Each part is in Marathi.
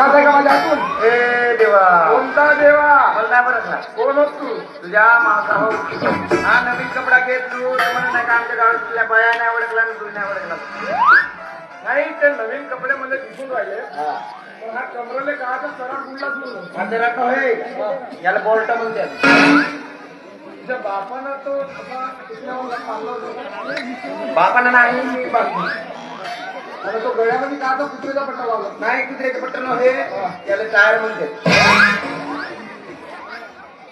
जात आहे का माझ्या हातून? ए देवा, कोणता देवा? मला नाही बरं का कोण होत तू? तुझ्या मासा हो. हा नवीन कपडा घेत तू म्हणून नाही का आमच्या गावातल्या बाया नाही ओळखला आणि तुला नाही ओळखला. नाही ते नवीन कपडे मला दिसून राहिले पण हा कमरेले काचा सराट गुंडलाच म्हणून माझं रट होय, याला बोल्ट म्हणतात. तुझ्या बापानं तो असा कुठल्यावर पाळला होता बापानं नाही मी बापू आणि तो गळ्यामध्ये काचा कुत्रेचा पट्टा लावला. नाही कुत्र्याचं पट्टन होय, याला टायर म्हणतात.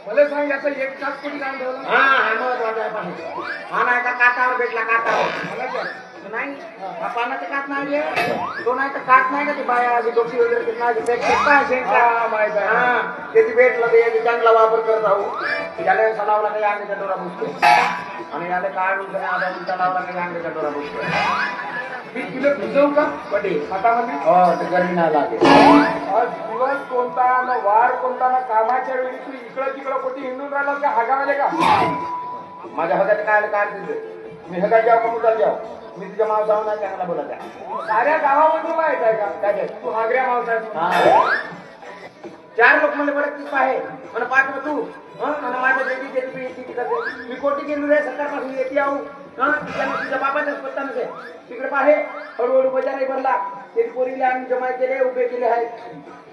मला सांग याचा एक काच कोणी काम ठेवला? हा हा महत्वाचा आहे पाणी. हा नाही का काटावर भेटला काटावर मला काय? नाही हा पानाचं काट नाही आहे. तो नाही तर काट नाही का ती बाया आधी डोकी वगैरे ते नाही ते पाहिजे हा, माहित आहे. हा त्याची भेटला ते चांगला वापर करत आहो. याला सणावला काही अंगाच्या डोरा बसतो आणि याला काढून आधा उलटा लावला काही अंगाच्या डोरा बसतो. मी तुला भिजवू का कधी हातामध्ये? हो ते गरमी नाही लागेल. आज दिवस कोणता ना वार कोणता ना कामाच्या वेळी तू इकडं तिकडं कोठी हिंडून राहिला का हागावाले का? माझ्या हगात काय काढ दिलं मी हगात जाऊ का मुद्दा जाऊ मी तुझ्या मावसावर नाही चांगला बोलत आहे. साऱ्या गावामधून माहित आहे का काय ते? तू हागऱ्या मावसा हा. चार लोक मला बरं तीच आहे मला पाठव तू मला माझ्या बेटी देती करते मी कोटी गेलो रे सरकारपासून येते आहो तुझ्या बाबाच्याच पत्ता नसे तिकडे पाहे हळूहळू बजारही भरला त्याची पोरीले आम्ही जमा केले उभे केले आहेत.